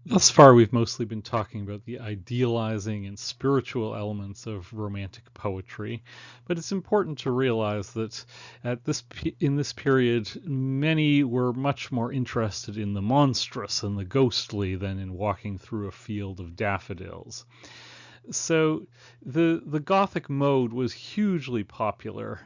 Thus far, we've mostly been talking about the idealizing and spiritual elements of Romantic poetry, but it's important to realize that in this period, many were much more interested in the monstrous and the ghostly than in walking through a field of daffodils. So the Gothic mode was hugely popular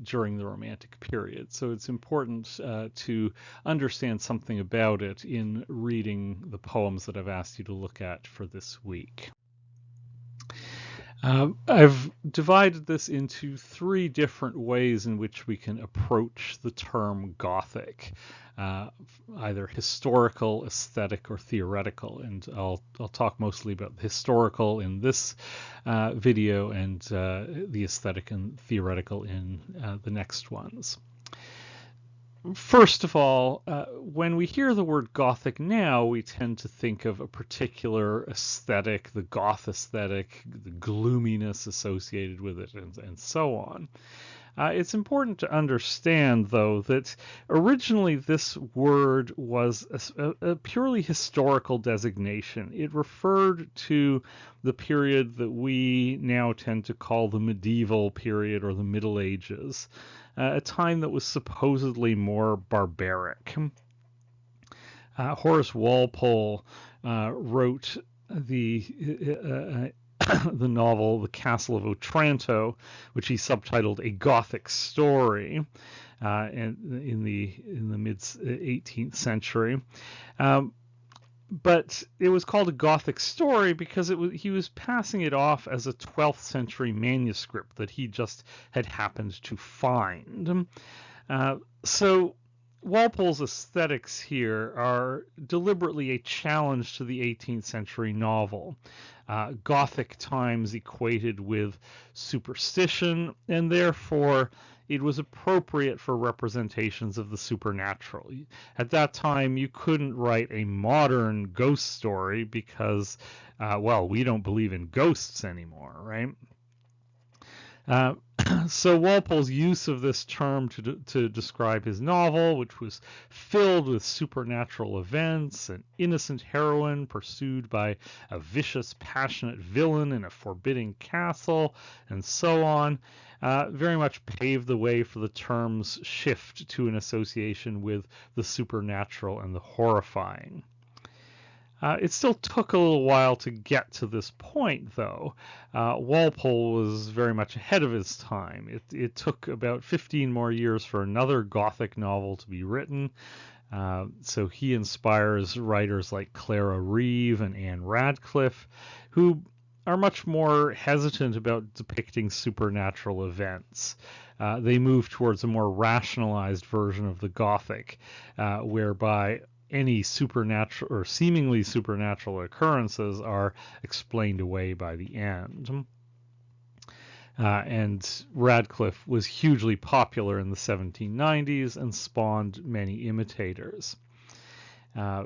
during the Romantic period. So it's important to understand something about it in reading the poems that I've asked you to look at for this week. I've divided this into three different ways in which we can approach the term Gothic, uh, either historical, aesthetic, or theoretical. And I'll talk mostly about the historical in this video and the aesthetic and theoretical in the next ones. First of all, when we hear the word Gothic now, we tend to think of a particular aesthetic, the Goth aesthetic, the gloominess associated with it, and so on. It's important to understand, though, that originally this word was a purely historical designation. It referred to the period that we now tend to call the medieval period or the Middle Ages, a time that was supposedly more barbaric. Horace Walpole wrote the novel The Castle of Otranto, which he subtitled A Gothic Story, and in the mid 18th century. But it was called a Gothic story because he was passing it off as a 12th century manuscript that he just had happened to find. So Walpole's aesthetics here are deliberately a challenge to the 18th century novel. Gothic times equated with superstition, and therefore it was appropriate for representations of the supernatural. At that time, you couldn't write a modern ghost story because, well, we don't believe in ghosts anymore, right? So Walpole's use of this term to describe his novel, which was filled with supernatural events, an innocent heroine pursued by a vicious, passionate villain in a forbidding castle, and so on, very much paved the way for the term's shift to an association with the supernatural and the horrifying. It still took a little while to get to this point, though. Walpole was very much ahead of his time. It took about 15 more years for another Gothic novel to be written. So he inspires writers like Clara Reeve and Anne Radcliffe, who are much more hesitant about depicting supernatural events. They move towards a more rationalized version of the Gothic, whereby any supernatural or seemingly supernatural occurrences are explained away by the end. And Radcliffe was hugely popular in the 1790s and spawned many imitators.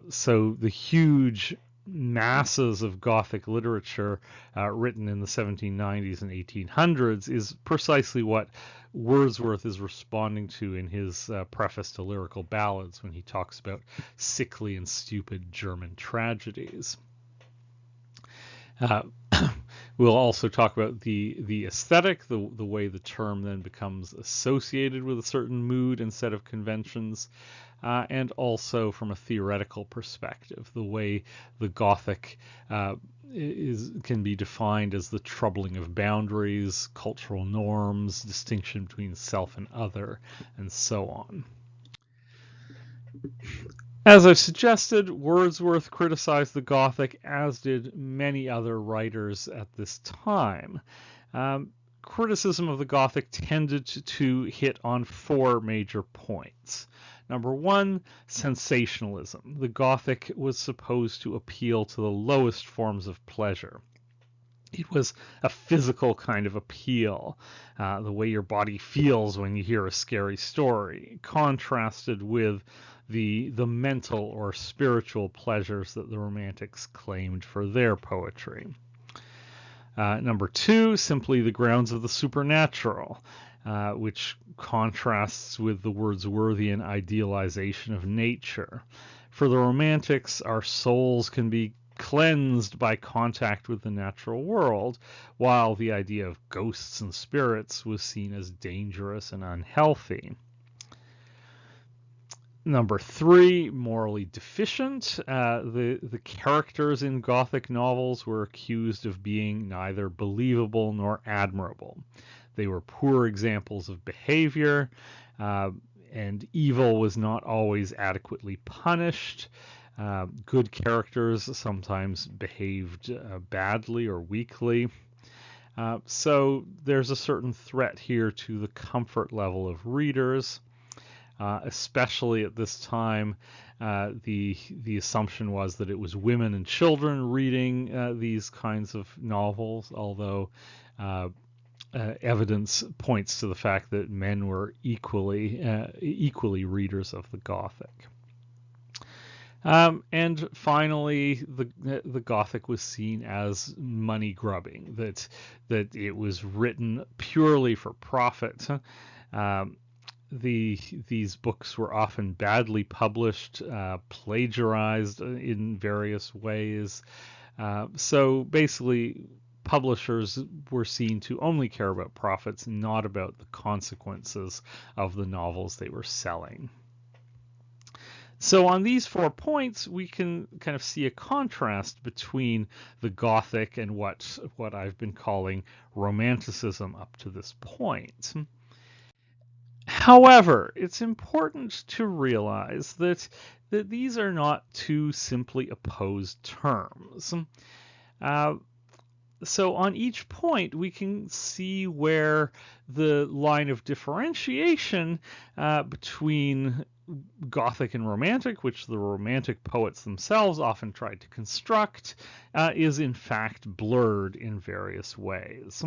So the huge masses of Gothic literature written in the 1790s and 1800s is precisely what Wordsworth is responding to in his preface to Lyrical Ballads when he talks about sickly and stupid German tragedies. We'll also talk about the aesthetic, the way the term then becomes associated with a certain mood and set of conventions, and also from a theoretical perspective, the way the Gothic can be defined as the troubling of boundaries, cultural norms, distinction between self and other, and so on. As I've suggested, Wordsworth criticized the Gothic, as did many other writers at this time. Criticism of the Gothic tended to hit on four major points. Number one, sensationalism. The Gothic was supposed to appeal to the lowest forms of pleasure. It was a physical kind of appeal, the way your body feels when you hear a scary story, contrasted with the mental or spiritual pleasures that the Romantics claimed for their poetry. Number two, simply the grounds of the supernatural, which contrasts with the Wordsworthian idealization of nature. For the Romantics, our souls can be cleansed by contact with the natural world, while the idea of ghosts and spirits was seen as dangerous and unhealthy. Number 3, morally deficient. The characters in Gothic novels were accused of being neither believable nor admirable. They were poor examples of behavior, and evil was not always adequately punished. Good characters sometimes behaved badly or weakly. So there's a certain threat here to the comfort level of readers, especially at this time. The assumption was that it was women and children reading these kinds of novels, although evidence points to the fact that men were equally readers of the Gothic. And finally, the Gothic was seen as money grubbing, that it was written purely for profit. These books were often badly published, plagiarized in various ways. So basically, publishers were seen to only care about profits, not about the consequences of the novels they were selling. So on these 4 points, we can kind of see a contrast between the Gothic and what I've been calling Romanticism up to this point. However, it's important to realize that these are not two simply opposed terms. So on each point, we can see where the line of differentiation between Gothic and Romantic, which the Romantic poets themselves often tried to construct, is in fact blurred in various ways.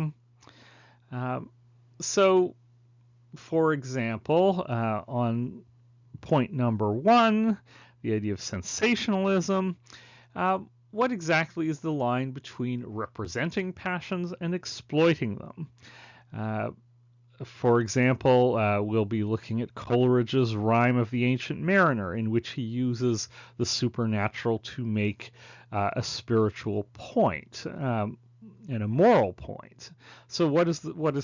So, for example, on point number 1, the idea of sensationalism, what exactly is the line between representing passions and exploiting them? For example, we'll be looking at Coleridge's Rime of the Ancient Mariner, in which he uses the supernatural to make a spiritual point and a moral point. So what is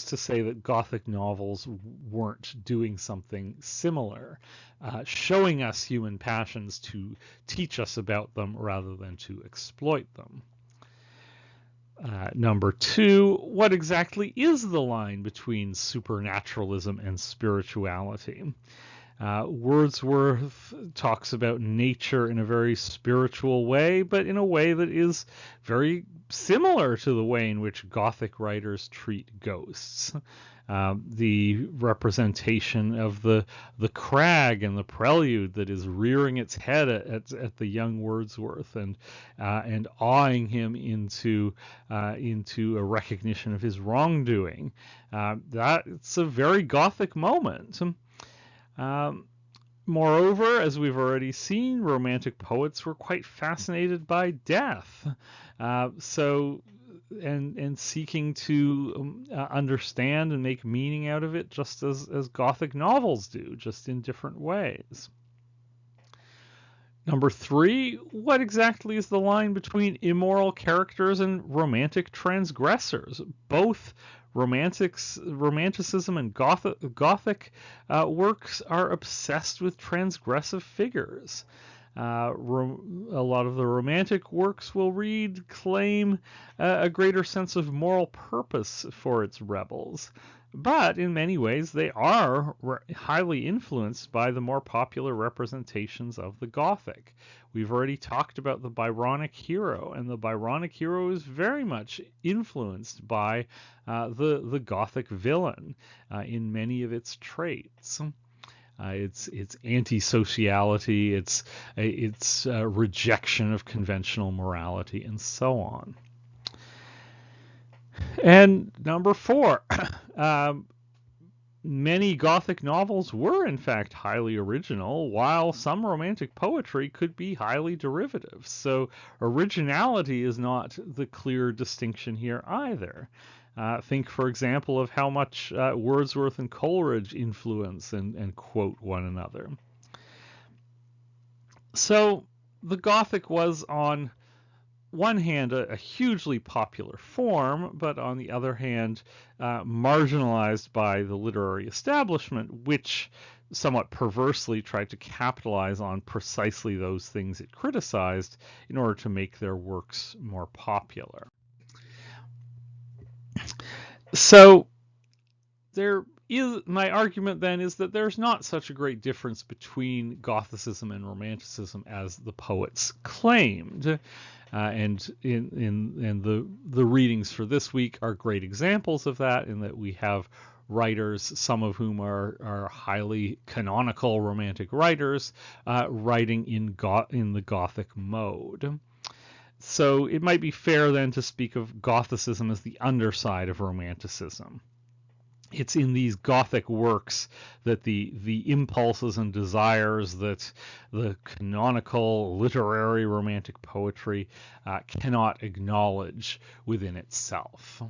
to say that Gothic novels weren't doing something similar, showing us human passions to teach us about them rather than to exploit them? Number 2, what exactly is the line between supernaturalism and spirituality? Wordsworth talks about nature in a very spiritual way, but in a way that is very similar to the way in which Gothic writers treat ghosts. The representation of the crag and the prelude that is rearing its head at the young Wordsworth and awing him into a recognition of his wrongdoing. That's a very Gothic moment. Moreover, as we've already seen, Romantic poets were quite fascinated by death. And seeking to understand and make meaning out of it, just as Gothic novels do, just in different ways. Number 3, what exactly is the line between immoral characters and romantic transgressors? Both Romanticism and Gothic works are obsessed with transgressive figures. A lot of the Romantic works we'll read claim a greater sense of moral purpose for its rebels. But in many ways, they are highly influenced by the more popular representations of the Gothic. We've already talked about the Byronic hero, and the Byronic hero is very much influenced by the Gothic villain in many of its traits. It's anti-sociality, it's rejection of conventional morality, and so on. And number 4, many Gothic novels were in fact highly original, while some Romantic poetry could be highly derivative. So originality is not the clear distinction here either. Think, for example, of how much Wordsworth and Coleridge influence and quote one another. So the Gothic was, on one hand, a hugely popular form, but on the other hand, marginalized by the literary establishment, which somewhat perversely tried to capitalize on precisely those things it criticized in order to make their works more popular. So my argument then is that there's not such a great difference between Gothicism and Romanticism as the poets claimed. And the readings for this week are great examples of that, in that we have writers, some of whom are highly canonical Romantic writers, writing in the Gothic mode. So it might be fair then to speak of Gothicism as the underside of Romanticism. It's in these Gothic works that the impulses and desires that the canonical literary Romantic poetry cannot acknowledge within itself.